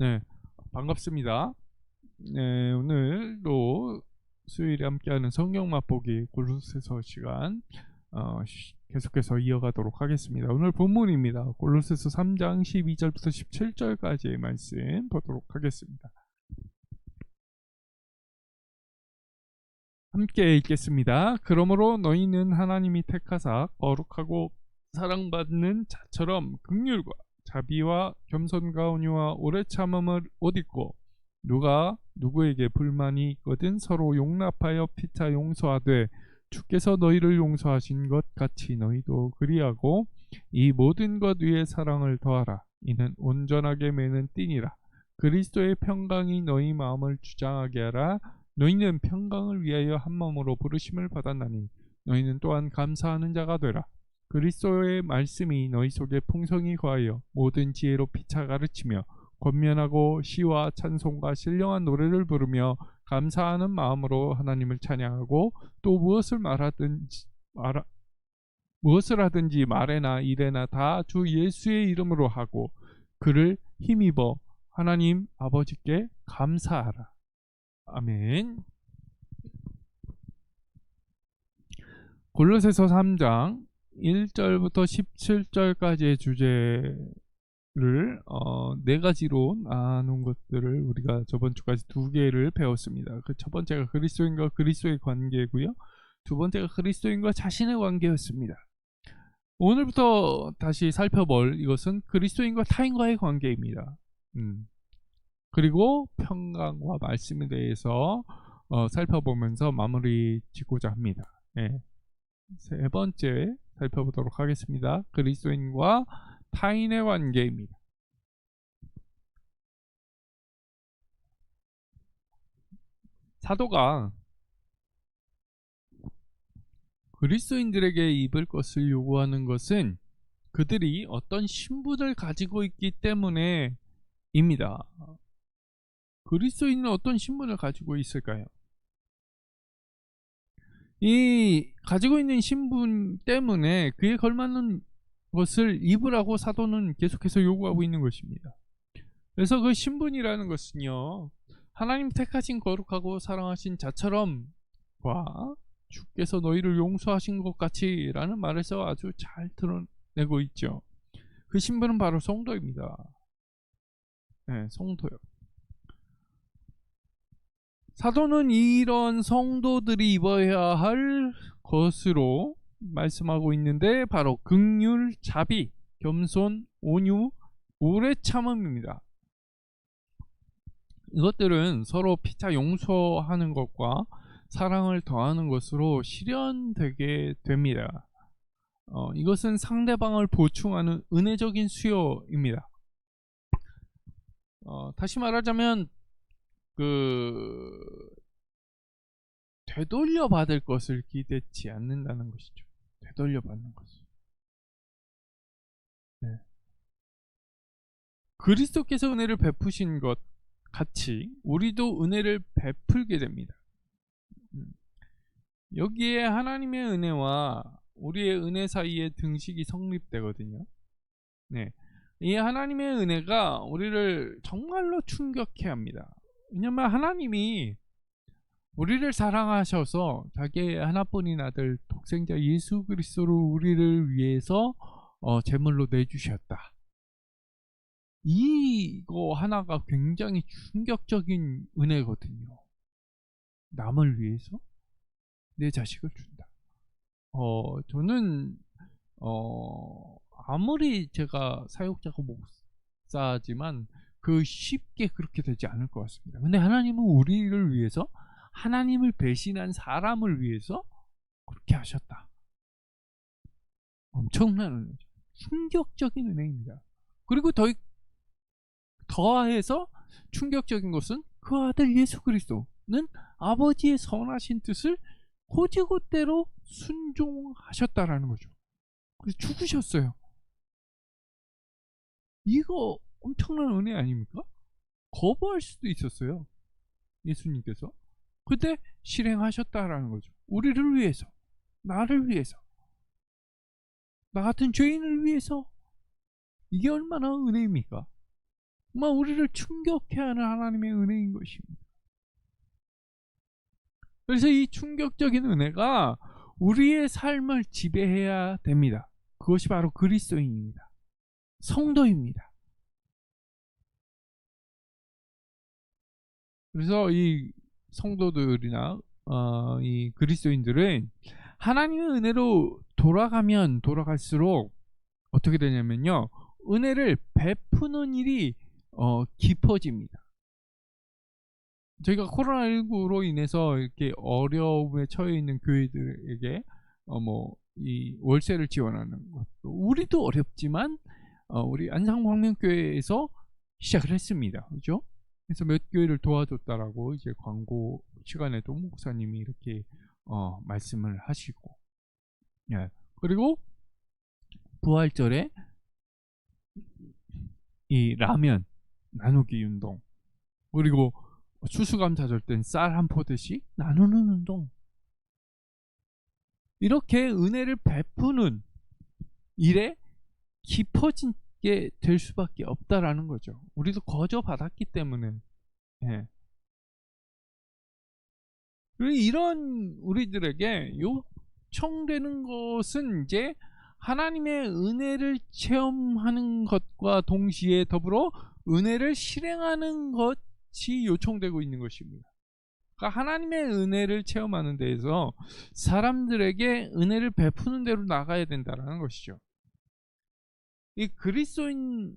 네, 반갑습니다. 네, 오늘도 수요일에 함께하는 성경 맛보기 골로새서 시간 계속해서 이어가도록 하겠습니다. 오늘 본문입니다. 골로새서 3장 12절부터 17절까지의 말씀 보도록 하겠습니다. 함께 읽겠습니다. 그러므로 너희는 하나님이 택하사 거룩하고 사랑받는 자처럼 긍휼과 자비와 겸손과 온유와 오래 참음을 옷 입고 누가 누구에게 불만이 있거든 서로 용납하여 피차 용서하되 주께서 너희를 용서하신 것 같이 너희도 그리하고 이 모든 것 위에 사랑을 더하라. 이는 온전하게 매는 띠니라. 그리스도의 평강이 너희 마음을 주장하게 하라. 너희는 평강을 위하여 한 마음으로 부르심을 받았나니 너희는 또한 감사하는 자가 되라. 그리스도의 말씀이 너희 속에 풍성히 거하여 모든 지혜로 피차 가르치며 권면하고 시와 찬송과 신령한 노래를 부르며 감사하는 마음으로 하나님을 찬양하고 또 무엇을 하든지 말에나 일에나 다 주 예수의 이름으로 하고 그를 힘입어 하나님 아버지께 감사하라. 아멘. 골로새서 3장 1절부터 17절까지의 주제를 네 가지로 나눈 것들을 우리가 저번 주까지 두 개를 배웠습니다. 그 첫 번째가 그리스도인과 그리스도의 관계고요. 두 번째가 그리스도인과 자신의 관계였습니다. 오늘부터 다시 살펴볼 이것은 그리스도인과 타인과의 관계입니다. 그리고 평강과 말씀에 대해서 살펴보면서 마무리 짓고자 합니다. 네. 세 번째 살펴보도록 하겠습니다. 그리스도인과 타인의 관계입니다. 사도가 그리스도인들에게 입을 것을 요구하는 것은 그들이 어떤 신분을 가지고 있기 때문에 입니다. 그리스도인은 어떤 신분을 가지고 있을까요? 이 가지고 있는 신분 때문에 그에 걸맞는 것을 입으라고 사도는 계속해서 요구하고 있는 것입니다. 그래서 그 신분이라는 것은요, 하나님 택하신 거룩하고 사랑하신 자처럼과 주께서 너희를 용서하신 것 같이 라는 말에서 아주 잘 드러내고 있죠. 그 신분은 바로 성도입니다. 네, 성도요. 사도는 이런 성도들이 입어야 할 것으로 말씀하고 있는데 바로 긍휼, 자비, 겸손, 온유, 오래 참음입니다. 이것들은 서로 피차 용서하는 것과 사랑을 더하는 것으로 실현되게 됩니다. 이것은 상대방을 보충하는 은혜적인 수요입니다. 다시 말하자면 되돌려 받을 것을 기대치 않는다는 것이죠. 되돌려 받는 것을. 네. 그리스도께서 은혜를 베푸신 것 같이 우리도 은혜를 베풀게 됩니다. 여기에 하나님의 은혜와 우리의 은혜 사이에 등식이 성립되거든요. 네. 이 하나님의 은혜가 우리를 정말로 충격해 합니다. 왜냐하면 하나님이 우리를 사랑하셔서 자기의 하나뿐인 아들 독생자 예수 그리스도를 우리를 위해서 제물로 내주셨다. 이거 하나가 굉장히 충격적인 은혜거든요. 남을 위해서 내 자식을 준다. 저는 아무리 제가 사역자고 목사지만 쉽게 그렇게 되지 않을 것 같습니다. 근데 하나님은 우리를 위해서 하나님을 배신한 사람을 위해서 그렇게 하셨다. 엄청난 은혜죠. 충격적인 은혜입니다. 그리고 더해서 충격적인 것은 그 아들 예수 그리스도는 아버지의 선하신 뜻을 곧이곧대로 순종하셨다라는 거죠. 그래서 죽으셨어요. 이거 엄청난 은혜 아닙니까? 거부할 수도 있었어요. 예수님께서. 근데 실행하셨다라는 거죠. 우리를 위해서, 나를 위해서, 나 같은 죄인을 위해서. 이게 얼마나 은혜입니까? 정말 우리를 충격해 하는 하나님의 은혜인 것입니다. 그래서 이 충격적인 은혜가 우리의 삶을 지배해야 됩니다. 그것이 바로 그리스도인입니다. 성도입니다. 그래서 이 성도들이나 이 그리스도인들은 하나님의 은혜로 돌아가면 돌아갈수록 어떻게 되냐면요, 은혜를 베푸는 일이 깊어집니다. 저희가 코로나19로 인해서 이렇게 어려움에 처해 있는 교회들에게 이 월세를 지원하는 것도 우리도 어렵지만 우리 안상광명교회에서 시작을 했습니다. 그죠? 그래서 몇 교회를 도와줬다라고 이제 광고 시간에도 목사님이 이렇게 말씀을 하시고, 예. 그리고 부활절에 이 라면 나누기 운동, 그리고 추수감사절 땐 쌀 한 포대씩 나누는 운동, 이렇게 은혜를 베푸는 일에 깊어지게 될 수밖에 없다라는 거죠. 우리도 거저 받았기 때문에. 예. 그리고 이런 우리들에게 요청되는 것은 이제 하나님의 은혜를 체험하는 것과 동시에 더불어 은혜를 실행하는 것이 요청되고 있는 것입니다. 그러니까 하나님의 은혜를 체험하는 데에서 사람들에게 은혜를 베푸는 대로 나가야 된다는 것이죠. 이 그리스도인들은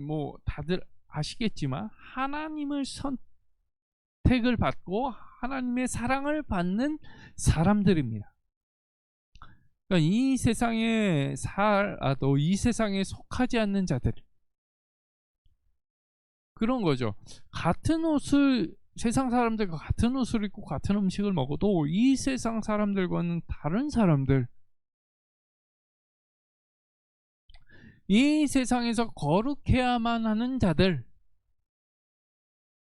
뭐 다들 아시겠지만 하나님을 선택을 받고 하나님의 사랑을 받는 사람들입니다. 그러니까 이 세상에 살아도 이 세상에 속하지 않는 자들, 그런 거죠. 같은 옷을, 세상 사람들과 같은 옷을 입고 같은 음식을 먹어도 이 세상 사람들과는 다른 사람들, 이 세상에서 거룩해야만 하는 자들,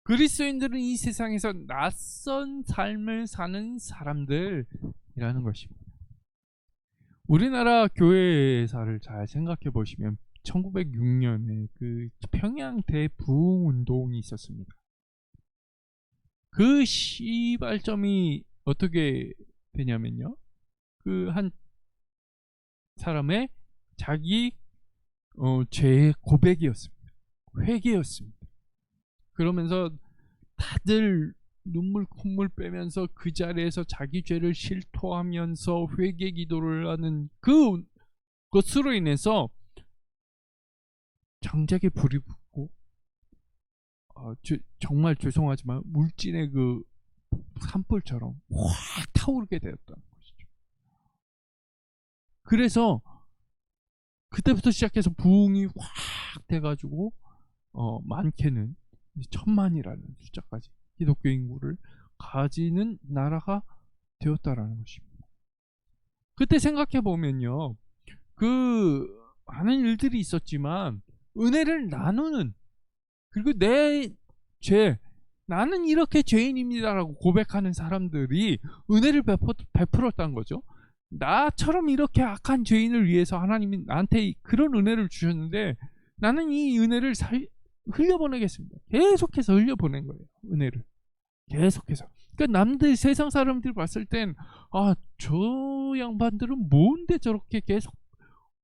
그리스도인들은 이 세상에서 낯선 삶을 사는 사람들이라는 것입니다. 우리나라 교회사를 잘 생각해 보시면 1906년에 그 평양 대부흥 운동이 있었습니다. 그 시발점이 어떻게 되냐면요, 그 한 사람의 자기 죄의 고백이었습니다. 회개였습니다. 그러면서 다들 눈물 콧물 빼면서 그 자리에서 자기 죄를 실토하면서 회개 기도를 하는 그것으로 인해서 장작에 불이 붙고 정말 죄송하지만 물진의 그 산불처럼 확 타오르게 되었다는 것이죠. 그래서 그때부터 시작해서 부흥이 확 돼가지고 많게는 1000만이라는 숫자까지 기독교 인구를 가지는 나라가 되었다라는 것입니다. 그때 생각해 보면요, 그 많은 일들이 있었지만 은혜를 나누는, 그리고 내 죄, 나는 이렇게 죄인입니다라고 고백하는 사람들이 은혜를 베풀었다는 거죠. 나처럼 이렇게 악한 죄인을 위해서 하나님이 나한테 그런 은혜를 주셨는데 나는 이 은혜를 흘려보내겠습니다. 계속해서 흘려보낸 거예요. 은혜를 계속해서. 그러니까 남들, 세상 사람들 봤을 땐 저 양반들은 뭔데 저렇게 계속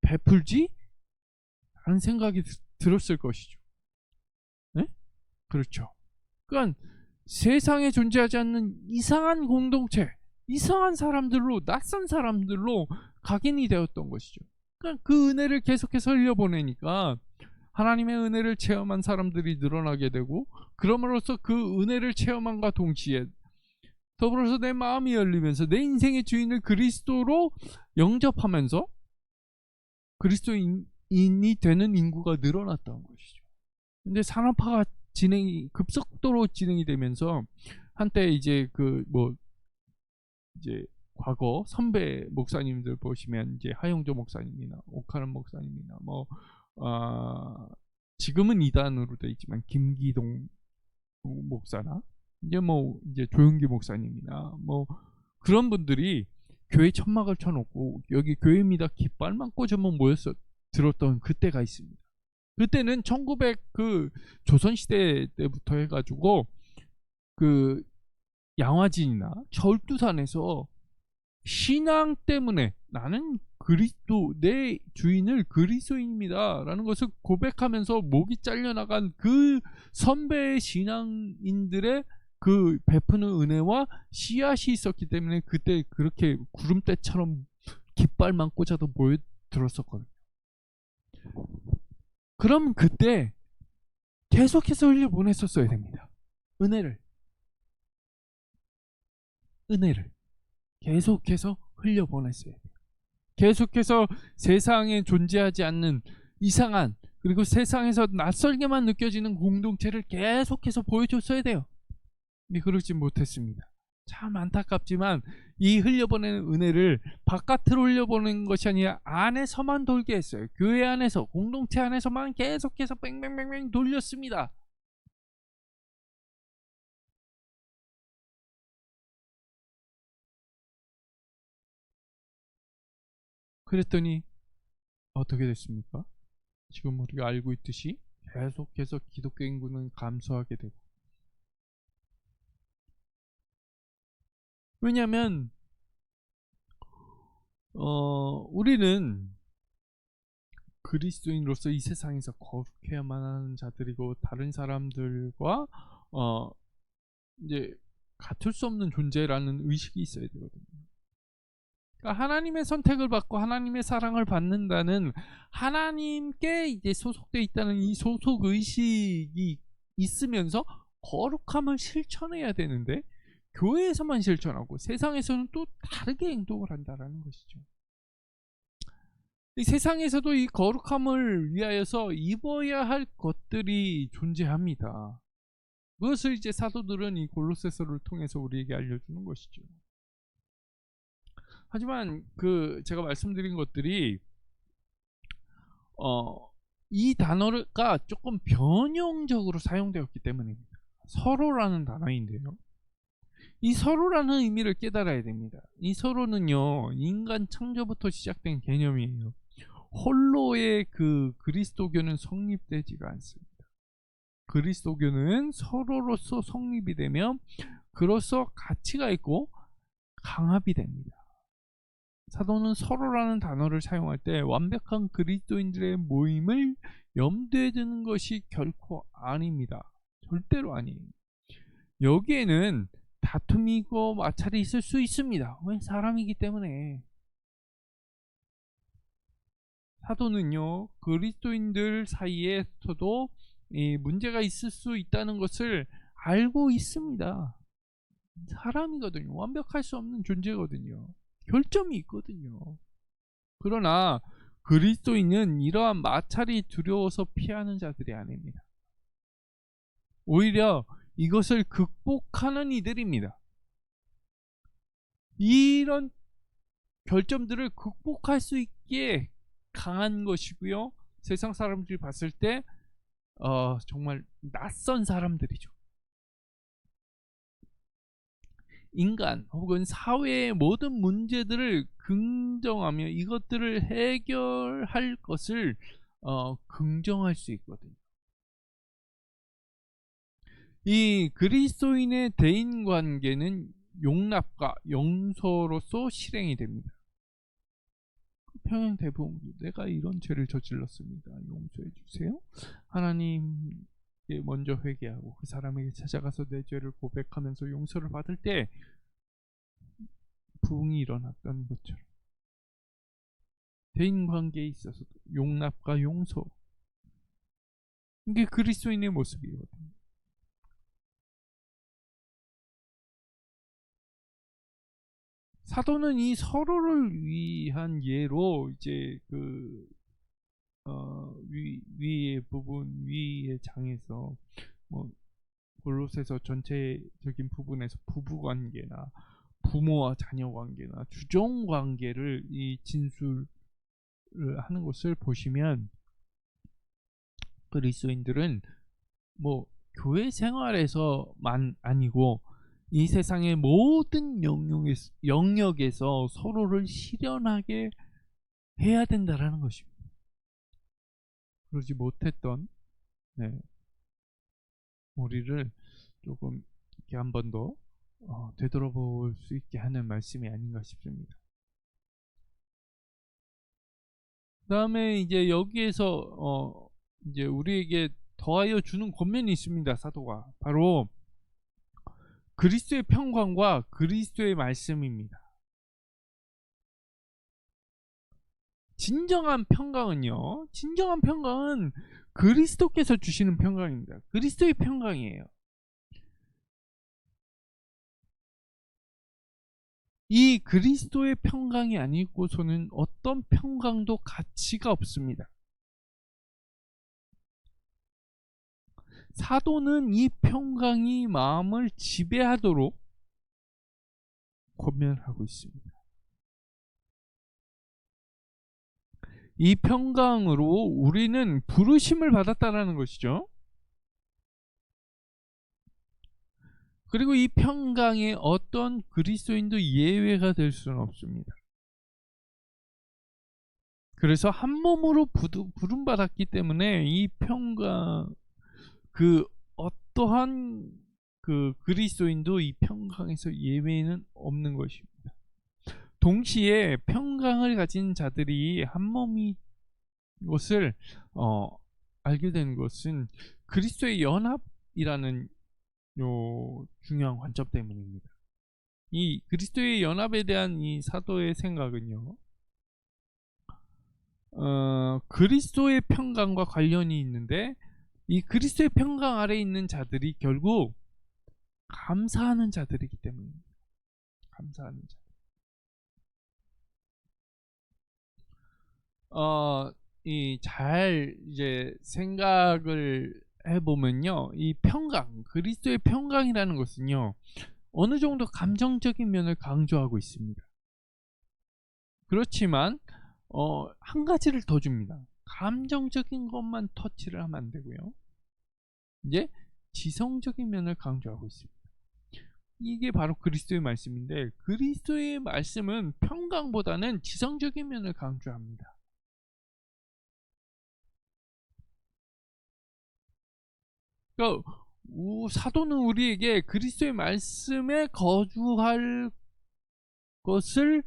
베풀지? 하는 생각이 들었을 것이죠. 네? 그렇죠. 그러니까 세상에 존재하지 않는 이상한 공동체, 이상한 사람들로, 낯선 사람들로 각인이 되었던 것이죠. 그러니까 그 은혜를 계속해서 흘려보내니까 하나님의 은혜를 체험한 사람들이 늘어나게 되고, 그럼으로써 그 은혜를 체험함과 동시에 더불어서 내 마음이 열리면서 내 인생의 주인을 그리스도로 영접하면서 그리스도인이 되는 인구가 늘어났다는 것이죠. 근데 산업화가 급속도로 진행이 되면서 한때 이제 이제 과거 선배 목사님들 보시면 이제 하용조 목사님이나 오카는 목사님이나 지금은 이단으로 되어 있지만 김기동 목사나 이제 조용기 목사님이나 그런 분들이 교회 천막을 쳐놓고 여기 교회입니다 깃발만 꽂으면 모여서 들었던 그때가 있습니다. 그때는 1900 그 조선시대 때부터 해가지고 그 양화진이나 절두산에서 신앙 때문에 나는 그리스도 내 주인을 그리스도인입니다 라는 것을 고백하면서 목이 잘려나간 그 선배의 신앙인들의 그 베푸는 은혜와 씨앗이 있었기 때문에 그때 그렇게 구름대처럼 깃발만 꽂아도 모여들었었거든요. 그럼 그때 계속해서 흘려보냈었어야 됩니다. 은혜를 계속해서 흘려보냈어야 돼요. 계속해서 세상에 존재하지 않는 이상한, 그리고 세상에서 낯설게만 느껴지는 공동체를 계속해서 보여줬어야 돼요. 근데 그러지 못했습니다. 참 안타깝지만 이 흘려보내는 은혜를 바깥으로 흘려보내는 것이 아니라 안에서만 돌게 했어요. 교회 안에서, 공동체 안에서만 계속해서 뺑뺑뺑뺑 돌렸습니다. 그랬더니 어떻게 됐습니까? 지금 우리가 알고 있듯이 계속해서 기독교 인구는 감소하게 되고, 왜냐하면 우리는 그리스도인으로서 이 세상에서 거룩해야만 하는 자들이고, 다른 사람들과 이제 같을 수 없는 존재라는 의식이 있어야 되거든요. 그러니까 하나님의 선택을 받고 하나님의 사랑을 받는다는, 하나님께 이제 소속되어 있다는 이 소속 의식이 있으면서 거룩함을 실천해야 되는데, 교회에서만 실천하고 세상에서는 또 다르게 행동을 한다라는 것이죠. 이 세상에서도 이 거룩함을 위하여서 입어야 할 것들이 존재합니다. 그것을 이제 사도들은 이 골로새서를 통해서 우리에게 알려주는 것이죠. 하지만 그 제가 말씀드린 것들이 이 단어가 조금 변형적으로 사용되었기 때문입니다. 서로라는 단어인데요, 이 서로라는 의미를 깨달아야 됩니다. 이 서로는요, 인간 창조부터 시작된 개념이에요. 홀로의 그 그리스도교는 성립되지가 않습니다. 그리스도교는 서로로서 성립이 되면 그로서 가치가 있고 강합이 됩니다. 사도는 서로라는 단어를 사용할 때 완벽한 그리스도인들의 모임을 염두에 두는 것이 결코 아닙니다. 절대로 아니에요. 여기에는 다툼이고 마찰이 있을 수 있습니다. 왜? 사람이기 때문에. 사도는요, 그리스도인들 사이에서도 이 문제가 있을 수 있다는 것을 알고 있습니다. 사람이거든요. 완벽할 수 없는 존재거든요. 결점이 있거든요. 그러나 그리스도인은 이러한 마찰이 두려워서 피하는 자들이 아닙니다. 오히려 이것을 극복하는 이들입니다. 이런 결점들을 극복할 수 있기에 강한 것이고요, 세상 사람들이 봤을 때 정말 낯선 사람들이죠. 인간 혹은 사회의 모든 문제들을 긍정하며 이것들을 해결할 것을 긍정할 수 있거든요. 이 그리스도인의 대인관계는 용납과 용서로서 실행이 됩니다. 평양 대부분, 내가 이런 죄를 저질렀습니다, 용서해 주세요. 하나님께 먼저 회개하고 그 사람에게 찾아가서 내 죄를 고백하면서 용서를 받을 때 부흥이 일어났던 것처럼, 대인관계에 있어서도 용납과 용서, 이게 그리스도인의 모습이거든요. 사도는 이 서로를 위한 예로 이제 그 위의 부분, 위의 장에서 뭐 골로새서 전체적인 부분에서 부부 관계나 부모와 자녀 관계나 주종 관계를 이 진술을 하는 것을 보시면, 그리스도인들은 뭐 교회 생활에서만 아니고 이 세상의 모든 영역에서 서로를 실현하게 해야 된다라는 것입니다. 그러지 못했던 네, 우리를 조금 이렇게 한 번 더 되돌아볼 수 있게 하는 말씀이 아닌가 싶습니다. 그다음에 이제 여기에서 이제 우리에게 더하여 주는 권면이 있습니다. 사도가 바로 그리스도의 평강과 그리스도의 말씀입니다. 진정한 평강은 그리스도께서 주시는 평강입니다. 그리스도의 평강이에요. 이 그리스도의 평강이 아니고서는 어떤 평강도 가치가 없습니다. 사도는 이 평강이 마음을 지배하도록 권면하고 있습니다. 이 평강으로 우리는 부르심을 받았다라는 것이죠. 그리고 이 평강에 어떤 그리스도인도 예외가 될 수는 없습니다. 그래서 한 몸으로 부름받았기 때문에 이 평강, 그 어떠한 그 그리스도인도 이 평강에서 예외는 없는 것입니다. 동시에 평강을 가진 자들이 한 몸이 것을 알게 된 것은 그리스도의 연합이라는 요 중요한 관점 때문입니다. 이 그리스도의 연합에 대한 이 사도의 생각은요, 그리스도의 평강과 관련이 있는데 이 그리스도의 평강 아래 있는 자들이 결국 감사하는 자들이기 때문입니다. 감사하는 자. 이 잘 이제 생각을 해보면요, 이 평강, 그리스도의 평강이라는 것은요, 어느 정도 감정적인 면을 강조하고 있습니다. 그렇지만 한 가지를 더 줍니다. 감정적인 것만 터치를 하면 안 되고요. 이제 지성적인 면을 강조하고 있습니다. 이게 바로 그리스도의 말씀인데, 그리스도의 말씀은 평강보다는 지성적인 면을 강조합니다. 그러니까 사도는 우리에게 그리스도의 말씀에 거주할 것을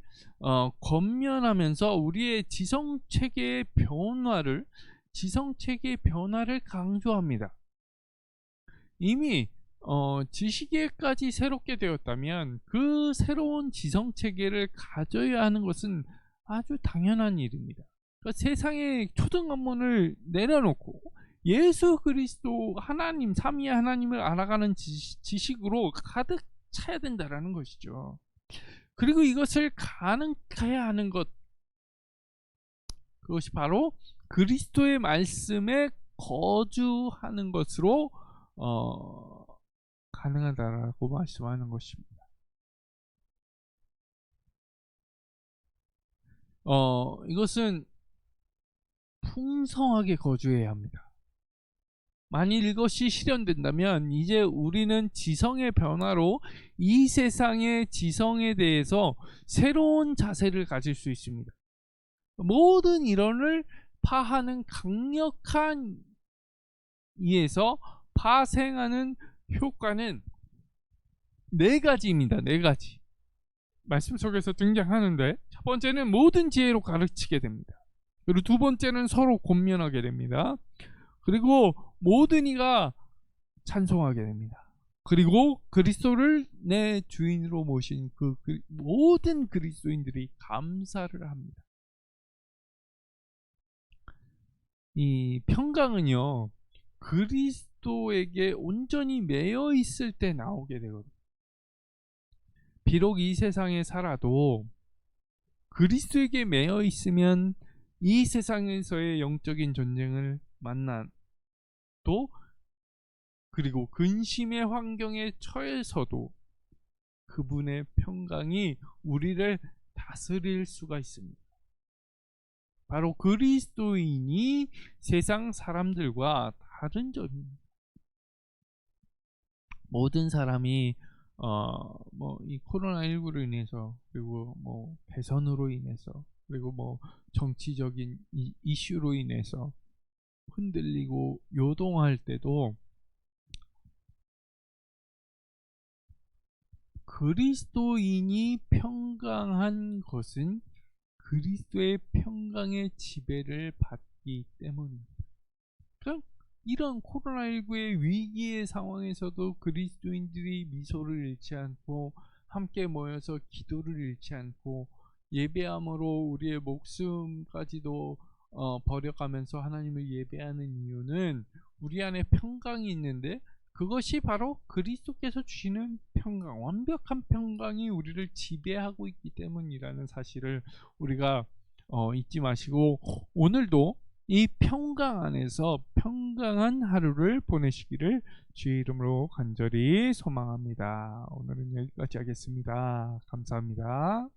권면하면서 우리의 지성체계의 변화를 강조합니다. 이미 지식에까지 새롭게 되었다면 그 새로운 지성체계를 가져야 하는 것은 아주 당연한 일입니다. 그러니까 세상의 초등학문을 내려놓고 예수 그리스도 하나님, 삼위의 하나님을 알아가는 지식으로 가득 차야 된다라는 것이죠. 그리고 이것을 가능케 하는 것, 그것이 바로 그리스도의 말씀에 거주하는 것으로 가능하다라고 말씀하는 것입니다. 이것은 풍성하게 거주해야 합니다. 만일 이것이 실현된다면 이제 우리는 지성의 변화로 이 세상의 지성에 대해서 새로운 자세를 가질 수 있습니다. 모든 이론을 파하는 강력한 이에서 파생하는 효과는 네 가지입니다. 네 가지. 말씀 속에서 등장하는데, 첫 번째는 모든 지혜로 가르치게 됩니다. 그리고 두 번째는 서로 권면하게 됩니다. 그리고 모든 이가 찬송하게 됩니다. 그리고 그리스도를 내 주인으로 모신 그 모든 그리스도인들이 감사를 합니다. 이 평강은요, 그리스도에게 온전히 매여 있을 때 나오게 되거든요. 비록 이 세상에 살아도 그리스도에게 매여 있으면 이 세상에서의 영적인 전쟁을 만나도, 그리고 근심의 환경에 처해서도 그분의 평강이 우리를 다스릴 수가 있습니다. 바로 그리스도인이 세상 사람들과 다른 점입니다. 모든 사람이 뭐 이 코로나19로 인해서, 그리고 뭐 대선으로 인해서, 그리고 뭐 정치적인 이슈로 인해서 흔들리고 요동할 때도 그리스도인이 평강한 것은 그리스도의 평강의 지배를 받기 때문입니다. 그러니까 이런 코로나19의 위기의 상황에서도 그리스도인들이 미소를 잃지 않고 함께 모여서 기도를 잃지 않고 예배함으로 우리의 목숨까지도 버려가면서 하나님을 예배하는 이유는 우리 안에 평강이 있는데, 그것이 바로 그리스도께서 주시는 평강, 완벽한 평강이 우리를 지배하고 있기 때문이라는 사실을 우리가 잊지 마시고, 오늘도 이 평강 안에서 평강한 하루를 보내시기를 주의 이름으로 간절히 소망합니다. 오늘은 여기까지 하겠습니다. 감사합니다.